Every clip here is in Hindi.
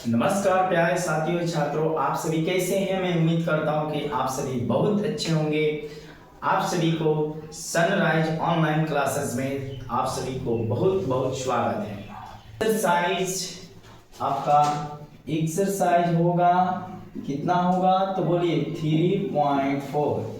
नमस्कार प्यारे साथियों छात्रों, आप सभी कैसे हैं। मैं उम्मीद करता हूं कि आप सभी बहुत अच्छे होंगे। आप सभी को सनराइज ऑनलाइन क्लासेस में आप सभी को बहुत बहुत स्वागत है। एक्सरसाइज आपका एक्सरसाइज होगा, कितना होगा तो बोलिए 3.4।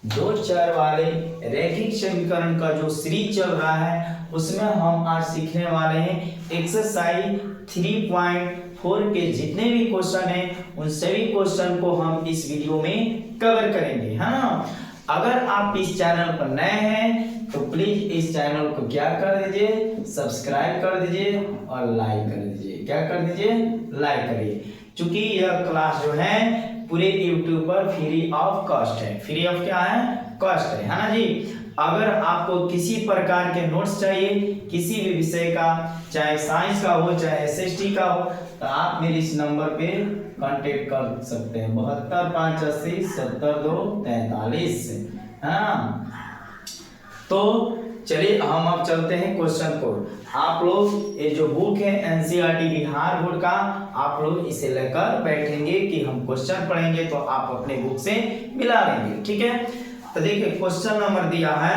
दो चर वाले रैखिक समीकरण का जो सीरीज चल रहा है उसमें हम आज सीखने वाले हैं एक्सरसाइज 3.4 के जितने भी क्वेश्चन हैं उन सभी क्वेश्चन को हम इस वीडियो में कवर करेंगे, है ना। अगर आप इस चैनल पर नए हैं तो प्लीज इस चैनल को क्या कर दीजिए, सब्सक्राइब कर दीजिए और लाइक कर दीजिए। क्या कर दीजिए, लाइक करिए। क्योंकि यह क्लास जो है पूरे YouTube पर फ्री ऑफ कॉस्ट है। फ्री ऑफ क्या है, कॉस्ट है ना जी। अगर आपको किसी प्रकार के नोट्स चाहिए किसी भी विषय का, चाहे साइंस का हो चाहे SST का हो, तो आप मेरे इस नंबर पे कांटेक्ट कर सकते हैं 7258070243 से, हाँ। तो चलिए हम अब चलते हैं क्वेश्चन को। आप लोग ये जो बुक है NCERT बिहार बोर्ड का, आप लोग इसे लेकर बैठेंगे कि हम क्वेश्चन पढ़ेंगे तो आप अपने बुक से मिला लेंगे, ठीक है। तो देखिए क्वेश्चन नंबर दिया है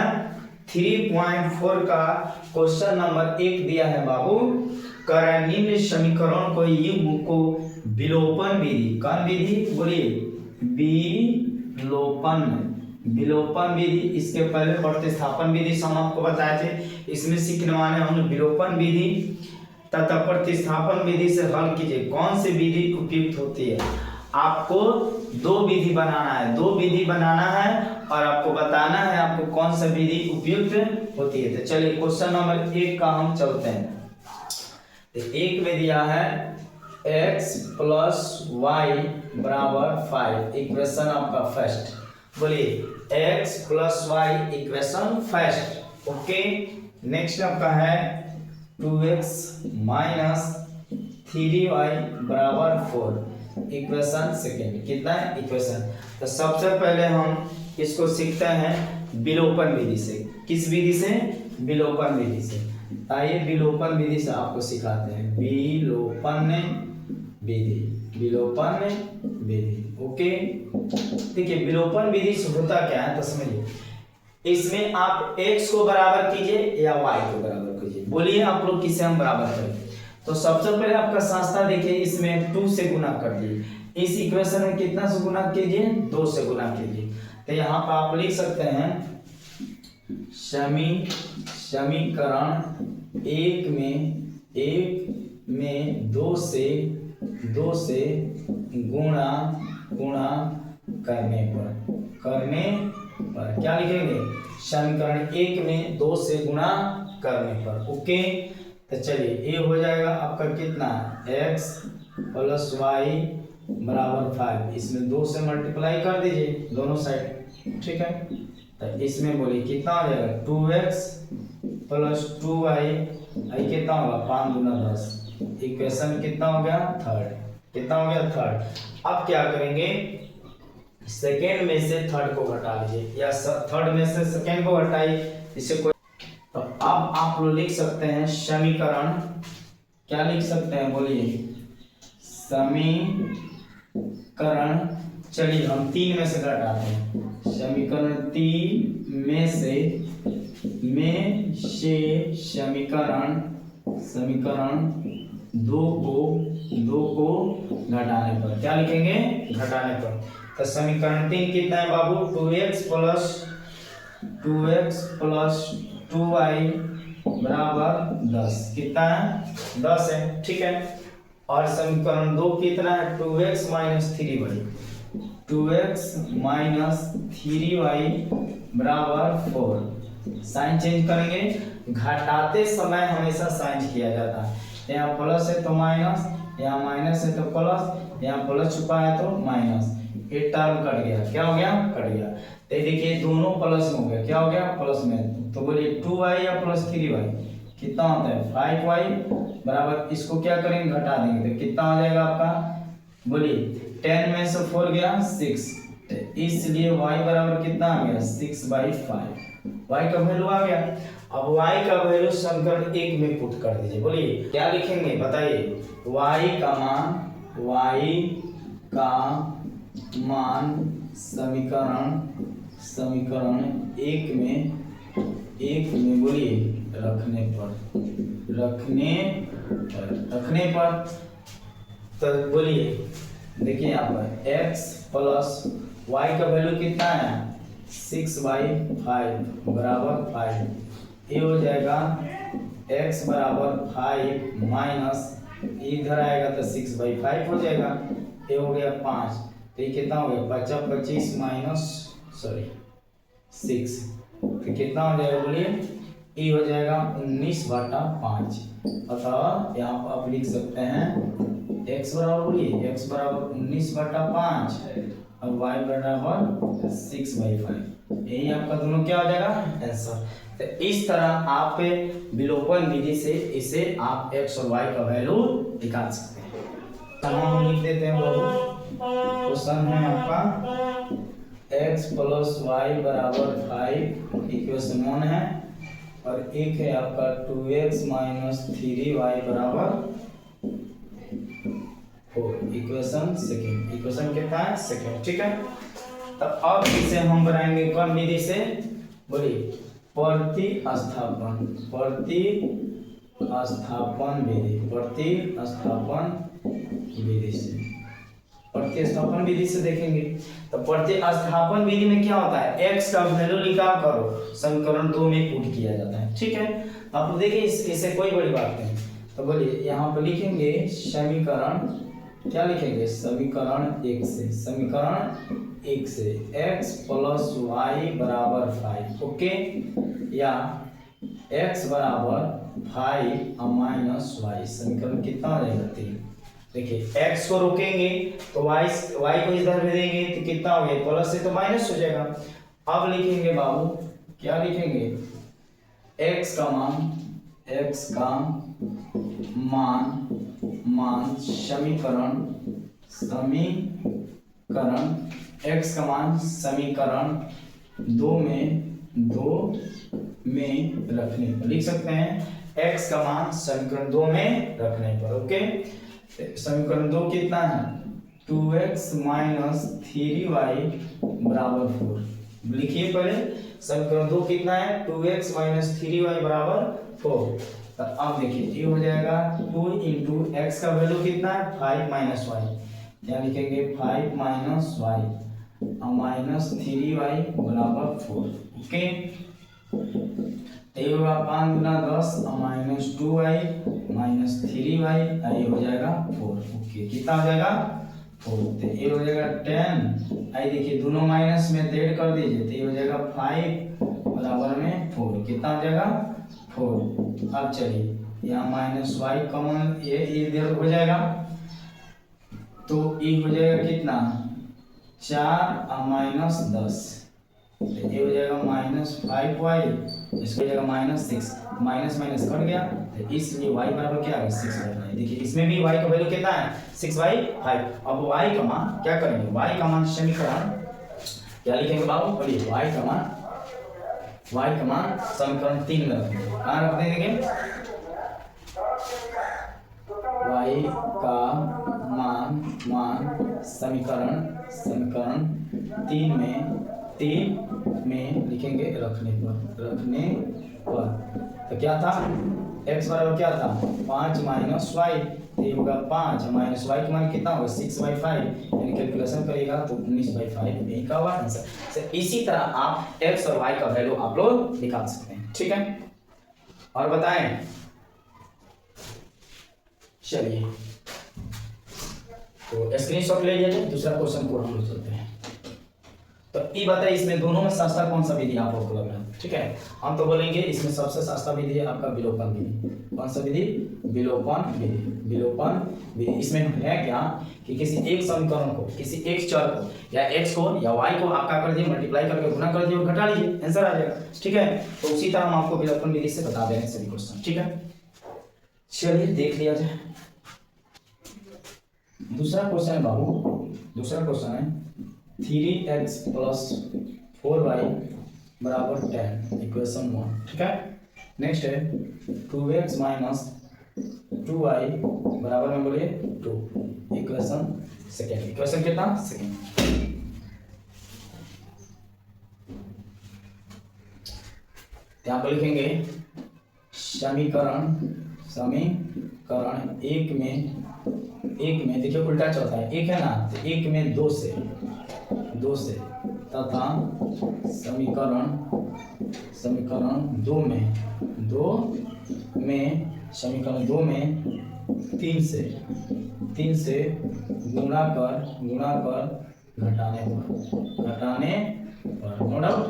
3.4 का क्वेश्चन नंबर 1 दिया है बाबू। कर निम्न समीकरण को युग्म को विलोपन विधि, कौन विधि बोलिए, विलोपन विधि। इसके पहले प्रतिस्थापन विधि हम आपको बताए थे, इसमें सीखने वाले हम विलोपन विधि तथा प्रतिस्थापन विधि से हल कीजिए। कौन सी विधि उपयुक्त होती है, आपको दो विधि बनाना है, और आपको बताना है आपको कौन सा विधि उपयुक्त होती है। तो चलिए क्वेश्चन नंबर 1 का हम चलते हैं। तो 1 में दिया है x + y = 5, इक्वेशन आपका फर्स्ट। बोलिए x + y equation first, okay. Next आपका है 2x - 3y = 4, इक्वेशन सेकेंड। कितना है इक्वेशन। तो सबसे पहले हम इसको सीखते हैं विलोपन विधि से। किस विधि से, विलोपन विधि से। आइए विलोपन विधि से आपको सिखाते हैं। विलोपन विधि, ओके। देखिए विलोपन विधि से होता क्या है तो समझिए। इसमें आप x को बराबर कीजिए या y को बराबर कीजिए। बोलिए आप लोग किसे हम बराबर करें। तो सबसे पहले आपका संस्था देखिए, इसमें 2 से गुना कर दीजिए। इस इक्वेशन में कितना से गुना कीजिए, 2 से गुना कीजिए। तो यहाँ पर आप लिख सकते हैं समीकरण 1 में 2 से गुणा करने पर क्या लिखेंगे, समीकरण 1 में 2 से गुणा करने पर, ओके। तो चलिए ये हो जाएगा आपका कितना, x + y = 5। इसमें 2 से मल्टीप्लाई कर दीजिए दोनों साइड, ठीक है। तो इसमें बोलिए कितना हो जाएगा, 2x + 2y, कितना होगा 5 × 10, इक्वेशन कितना हो गया, थर्ड। कितना हो गया, थर्ड। अब क्या करेंगे, सेकेंड में से थर्ड को घटा लीजिए या थर्ड में से सेकेंड को घटाइए, इससे कोई। तो अब आप लोग लिख सकते हैं समीकरण, क्या लिख सकते हैं बोलिए, समीकरण। चलिए हम 3 में से घटाते हैं। समीकरण 3 में से समीकरण 2 को घटाने पर क्या लिखेंगे, घटाने पर। तो समीकरण 3 कितना है बाबू, 2x + 2y = 10। कितना है, 10 है, ठीक है। और समीकरण 2 कितना है, 2x - 3y = 4। साइन चेंज करेंगे, घटाते समय हमेशा साइन किया जाता है। यहाँ प्लस है तो माइनस, यहाँ माइनस है तो प्लस, यहाँ प्लस छुपा है तो माइनस। ये टर्म कट गया, क्या हो गया, कट गया। तो देखिए दोनों प्लस में हो गया, क्या हो गया, प्लस में। तो बोलिए 2y या +3y कितना होता है, 5y = इसको क्या करेंगे, घटा देंगे। तो कितना हो जाएगा आपका, बोलिए 10 में से 4 गया 6, इसलिए y बराबर कितना आ गया, 6/5। y का वैल्यू आ गया। अब y का वैल्यू समीकरण 1 में पुट कर दीजिए। बोलिए क्या लिखेंगे बताइए, y का मान y का मान समीकरण एक में बोलिए रखने पर तो बोलिए देखिए यहाँ पर x प्लस y का वैल्यू कितना है 6/5 बराबर 5। ये हो जाएगा x बराबर 5 माइनस इधर आएगा तो 6/5 हो जाएगा। ये हो गया 5, तो ये कितना हो गया 25 माइनस 6, तो कितना हो जाएगा बोलिए, ये हो जाएगा 19/5। अतः यहाँ पर आप लिख सकते हैं x बराबर बोलिए x बराबर 19/5 और y बराबर 6/5। यही आपका दोनों क्या हो जाएगा आंसर। तो इस तरह आप विलोपन विधि से इसे आप x और y का वैल्यू निकाल सकते हैं। हम लिख देते हैं बाबू, क्वेश्चन है आपका x प्लस y बराबर 5 इक्वेशन 1 है, और एक है आपका 2x माइनस 3y बराबर 4 इक्वेशन सेकेंड। इक्वेशन कितना है सेकेंड, ठीक है। तब अब इसे हम बनाएंगे कौन विधि से बोलिए, प्रतिस्थापन विधि से देखेंगे। तो प्रतिस्थापन विधि में क्या होता है, x का वैल्यू निकाल करो समीकरण 2 में पुट किया जाता है, ठीक है। आप देखिए इसे कोई बड़ी बात नहीं। तो बोलिए यहाँ पर लिखेंगे समीकरण, क्या लिखेंगे समीकरण 1 से x प्लस y बराबर 5, ओके, या x बराबर 5 माइनस y, समीकरण कितना हो जाएगा 3। देखिए x को रोकेंगे तो y को इधर भेजेंगे तो कितना हो गया, प्लस से तो माइनस हो जाएगा। अब लिखेंगे बाबू, क्या लिखेंगे x का मान समीकरण x का मान समीकरण 2 में रखने पर लिख सकते हैं, x का मान समीकरण 2 में रखने पर, ओके। समीकरण 2 कितना है 2x माइनस 3y बराबर 4। लिखिए पहले समीकरण 2 कितना है 2x माइनस 3y बराबर 4। तो अब देखिए ये हो जाएगा 2 इंटू एक्स का वैल्यू कितना है 5 माइनस वाई, यहाँ लिखेंगे 5 माइनस वाई माइनस 3y बराबर 4, ओके। ये होगा 5 गुना 10 माइनस 2y माइनस 3y, ये हो जाएगा 4, ओके। कितना हो जाएगा 4, तो ये हो जाएगा 10, आई देखिए दोनों माइनस में ऐड कर दीजिए, तो ये हो जाएगा 5 बराबर में 4, कितना हो जाएगा 4। अब चलिए यहाँ माइनस वाई कॉमन ये इधर हो जाएगा, तो ये हो जाएगा कितना 4 माइनस 10, ये हो जाएगा माइनस 5y, इसको हो जाएगा माइनस 6, माइनस माइनस कट गया, तो इसलिए y बराबर क्या है 6/5। देखिए इसमें भी y का वैल्यू कितना है 6/5। अब y का मान क्या करेंगे, y का मान समीकरण क्या लिखेंगे बाबू, बोलिए y का मान समीकरण 3 में रखेंगे। कहाँ रख देंगे, y का मान समीकरण 3 में लिखेंगे रखने पर। तो क्या था x बराबर क्या था 5 माइनस वाई, ये होगा 5 माइनस वाई का मान कितना होगा 6/5, यानी कैलकुलेशन करेगा तो 19/5, यही का होगा आंसर। इसी तरह आप x और y का वैल्यू आप लोग निकाल सकते हैं, ठीक है। और बताएं, चलिए तो स्क्रीनशॉट ले लीजिए, दूसरा क्वेश्चन को हम लोग चलते हैं। तो ये बताइए इसमें दोनों में सस्ता कौन सा विधि आप लोग को लग रहा है, ठीक है। हम तो बोलेंगे इसमें सबसे सस्ता विधि है आपका विलोपन विधि। कौन सा विधि, विलोपन विधि। इसमें है क्या कि किसी एक समीकरण को, किसी एक चर को या x को या y को आप क्या कर दिए मल्टीप्लाई करके गुना कर दिए और घटा लीजिए, आंसर आ जाएगा, ठीक है। तो उसी तरह हम आपको विलोपन विधि से बता देंगे सभी क्वेश्चन, ठीक है। चलिए देख लिया जाए दूसरा क्वेश्चन है बाबू। दूसरा क्वेश्चन है 3x प्लस 4y बराबर 10 इक्वेशन 1, ठीक है। नेक्स्ट है 2x माइनस 2y बराबर में बोलिए 2 इक्वेशन इक्वेशन सेकेंड। इक्वेशन कितना? सेकेंड। यहाँ पर लिखेंगे समीकरण एक में देखिए उल्टा चलता है, एक है ना, तो एक में दो से तथा समीकरण दो में तीन से गुणा कर घटाने पर नो डाउट।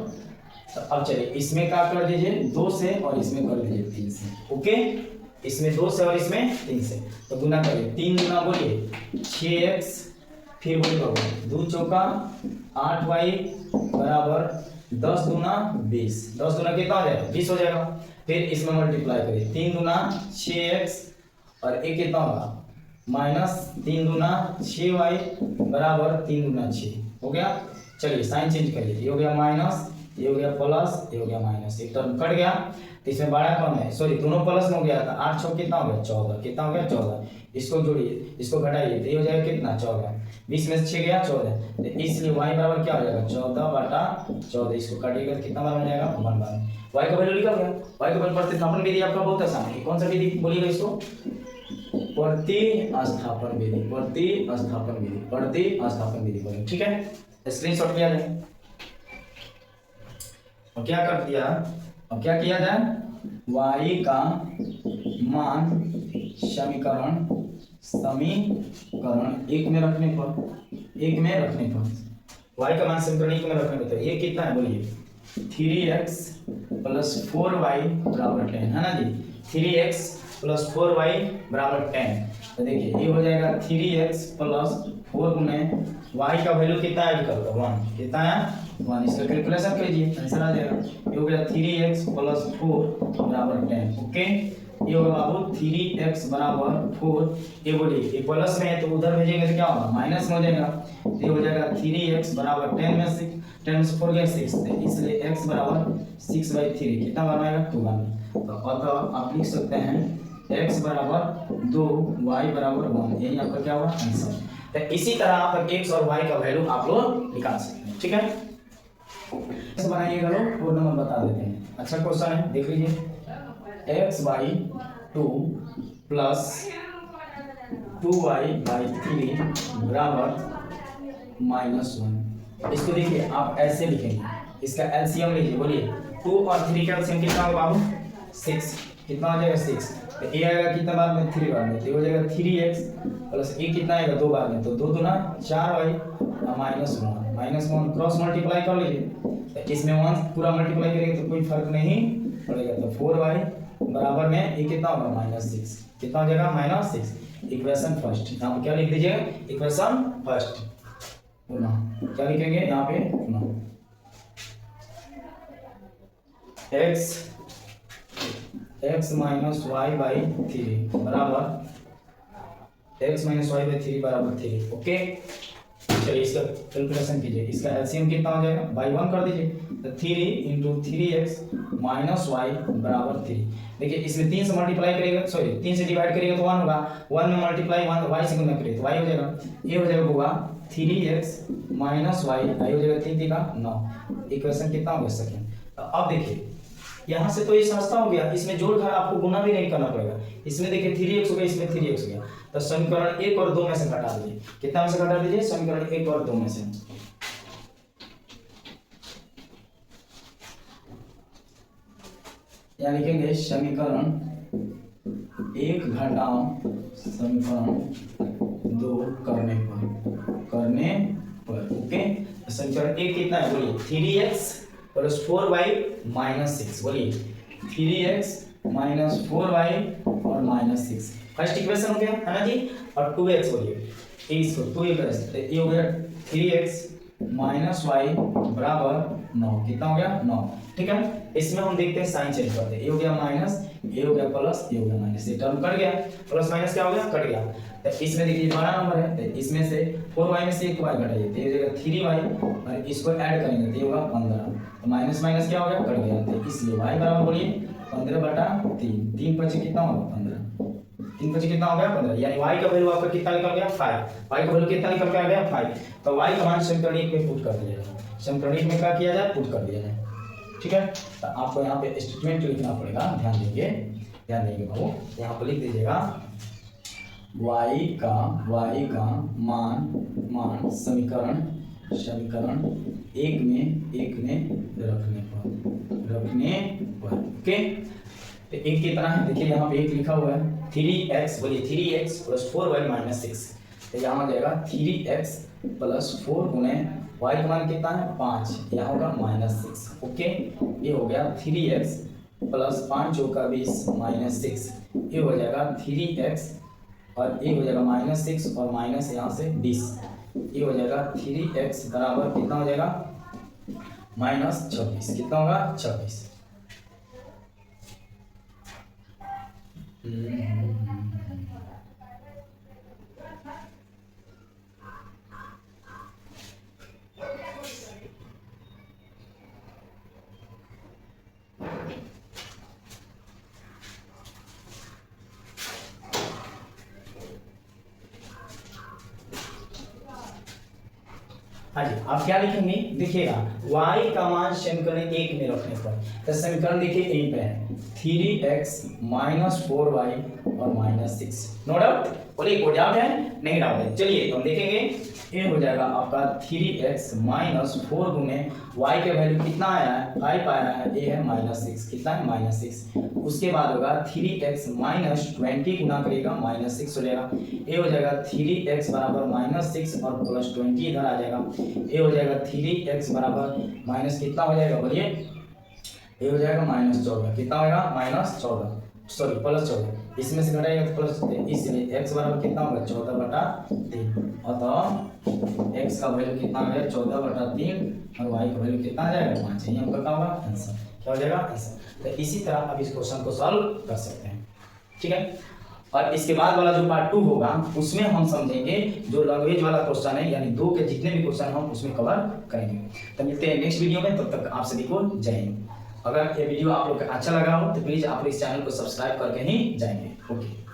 तो अब चलिए इसमें क्या कर दीजिए, 2 से और इसमें कर दीजिए 3 से। ओके, इसमें 2 से और इसमें 3 से, तो गुना करिए, 3 गुना बोलिए 6x, फिर बोलिए 2 चौका 8y बराबर 10 गुना 20। 10 गुना कितना हो जाएगा? 20 हो जाएगा। फिर इसमें मल्टीप्लाई करिए, 3 गुना 6x और एक कितना होगा माइनस 3 गुना 6y बराबर 3 गुना 6 हो गया। चलिए साइन चेंज करिए, ये हो गया माइनस, ये हो गया प्लस, ये हो गया माइनस, एक टर्म कट गया तो इसमें बड़ा कम है, सॉरी दोनों प्लस में हो गया था। 8 छः कितना हो गया? 14। कितना हो गया? 14। इसको जोड़िए, इसको घटाइए तो ये हो जाएगा कितना? 14। 20 में से 6 गया 14, तो इसलिए y बराबर क्या हो जाएगा? 14/14। इसको काटिएगा तो कितना बार हो जाएगा? 1 बार। y का वैल्यू लिखा गया। y का वैल्यू प्रतिस्थापन विधि आपका बहुत आसान है। कौन सा विधि बोलिएगा इसको? प्रतिस्थापन विधि बोलेंगे। ठीक है, स्क्रीनशॉट लिया जाए। और क्या कर दिया, अब क्या किया जाए, y का मान समीकरण एक में रखने पर y का मान समीकरण एक में रखने पर, तो ये कितना है बोलिए? 3x + 4y बराबर 10 है ना जी। 3x + 4y बराबर 10, तो देखिए ये हो जाएगा 3x + 4 गुने y का वैल्यू कितना है? निकल कर 1। कितना है? 1। इसका कैलकुलेशन कीजिए, आंसर आ जाएगा। ये हो गया 3x + 4 बराबर 10। ओके, ये होगा बाबू 3x बराबर 4। ये बोलिए ये प्लस में है तो उधर भेजेंगे तो क्या होगा? माइनस में हो जाएगा। ये हो जाएगा 3x बराबर 10 में से 4 गया 6, तो इसलिए x बराबर 6/3 कितना बनाएगा? 2 बना। तो अतः आप लिख सकते हैं x बराबर 2, y बराबर 1। यही आपका क्या होगा? आंसर। तो इसी तरह आप x और y का वैल्यू आप लोग निकाल सकते हैं। ठीक है, इसे बनाइएगा लोग, 4 नंबर बता देते हैं। अच्छा क्वेश्चन है, देख लीजिए। x/2 + 2y/3 बराबर -1। इसको देखिए आप ऐसे लिखेंगे, इसका एलसीएम लीजिए। बोलिए 2 और 3 का एलसीएम कितना होगा बाबू? 6। कितना हो जाएगा? 6। तो ये आएगा कितना बार में? 3 बार में, तो ये हो जाएगा 3x प्लस ये कितना आएगा? 2 बार में, तो 2 दूना 4y -1 क्रॉस मल्टीप्लाई कर लीजिए। तो इसमें 1 पूरा मल्टीप्लाई करेंगे तो कोई फर्क नहीं पड़ेगा, तो 4y बराबर में ये कितना होगा? -6। कितना हो जाएगा? -6। इक्वेशन फर्स्ट यहाँ पे क्या लिख दीजिएगा? Equation first. पुनः क्या लिखेंगे यहाँ पे? पुनः x - y/3 बराबर बराबर 3। ओके, चलिए इसका कैलकुलेशन कीजिए। इसका एलसीएम कितना हो जाएगा? बाई 1 कर दीजिए, तो 3 × 3x - y बराबर 3। देखिए इसमें 3 से मल्टीप्लाई करेगा, सॉरी 3 से डिवाइड करेगा तो 1 होगा। 1 में मल्टीप्लाई 1 y से गुना करेगा तो y हो जाएगा। ये हो जाएगा होगा 3x - y, आई हो जाएगा 3 का 9। इक्वेशन कितना हो गया? सेकंड। तो अब देखिए यहाँ से तो ये सस्ता हो गया, इसमें जोड़ घटा आपको गुना भी नहीं करना पड़ेगा। इसमें देखिए 3x हो गया, इसमें 3x हो गया, तो समीकरण 1 और 2 में से घटा दीजिए। कितना में से घटा दीजिए? समीकरण 1 और 2 में से। यहाँ लिखेंगे समीकरण 1 घटाओ समीकरण 2 करने पर। ओके, समीकरण 1 कितना है बोलिए? 3x + 4y - 6। बोलिए 3x - 4y और -6 फर्स्ट इक्वेशन हो गया है ना जी। और 2x बोलिए इसको 2 ये हो गया 3x - y बराबर 9। कितना हो गया? 9। ठीक है, इसमें हम देखते हैं साइन चेंज करते हैं। ये हो गया माइनस, ये हो गया प्लस, ये हो गया माइनस, ये टर्म कट गया, प्लस माइनस क्या हो गया? कट गया। तो इसमें देखिए बड़ा नंबर है, तो इसमें से 4y में से 1y घटाइए तो ये हो जाएगा 3y, और इसको ऐड करेंगे तो ये होगा 15। तो माइनस माइनस क्या हो गया? कट गया, तो इसलिए y बराबर बोलिए 15/3। 3 × 5 कितना होगा? 15। 3 5 कितना हो गया 15, यानी y का वैल्यू आपका कितना निकल गया 5। y का वैल्यू कितना निकल के आ गया 5। तो y का मान समीकरण 1 में पुट कर दिया जाए। समीकरण 1 में क्या किया जाए, पुट कर दिया जाए। ठीक है, तो आपको यहाँ पे स्टेटमेंट लिखना पड़ेगा, ध्यान देंगे बाबू। यहाँ पर लिख दीजिएगा y का मान समीकरण 1 में रखने पर ओके। तो एक कितना है, देखिए यहाँ पे एक लिखा हुआ है 3x, बोलिए 3x + 4y - 6। तो यहाँ आ जाएगा 3x + 4 गुणे y का मान कितना है 5, यहाँ होगा -6 ओके। ये हो गया 3x + 5 चौका 20 - 6, ये हो जाएगा 3x और ये हो जाएगा -6 और माइनस यहाँ से 20, ये हो जाएगा 3x बराबर कितना हो जाएगा -26, कितना होगा 26। हाँ जी, आप क्या लिखेंगे, देखिएगा y का मान समीकरण 1 में रखने पर, तो समीकरण देखिए यहीं पे है 3x - 4y और -6। नो डाउट, बोलिए कोई डाउट है, नहीं डाउट है। चलिए तो हम देखेंगे, ये हो जाएगा आपका 3x - 4 गुने y के वैल्यू कितना आया है 5 आया है, ये है -6, कितना है -6। उसके बाद होगा 3x - 20 गुना करेगा -6 हो जाएगा, ये हो जाएगा 3x बराबर -6 और +20 इधर आ जाएगा, ये हो जाएगा 3x बराबर माइनस कितना हो जाएगा, बोलिए ये हो जाएगा -14, कितना होगा -14 सॉरी +14, इसमें से घटाएगा तो +, इसलिए x बराबर कितना होगा 14/3। अतः x का वैल्यू कितना आ गया 14/3 और y का वैल्यू कितना आ जाएगा 5। ये हमका क्या होगा आंसर, क्या हो जाएगा आंसर। तो इसी तरह आप इस क्वेश्चन को सॉल्व कर सकते हैं। ठीक है, और इसके बाद वाला जो पार्ट 2 होगा उसमें हम समझेंगे जो लैंग्वेज वाला क्वेश्चन है, यानी 2 के जितने भी क्वेश्चन हम उसमें कवर करेंगे। तो मिलते हैं नेक्स्ट वीडियो में, तब तक आप सभी को जय हिंद। अगर ये वीडियो आप लोग को अच्छा लगा हो तो प्लीज आप इस चैनल को सब्सक्राइब करके ही जाएंगे। ओके।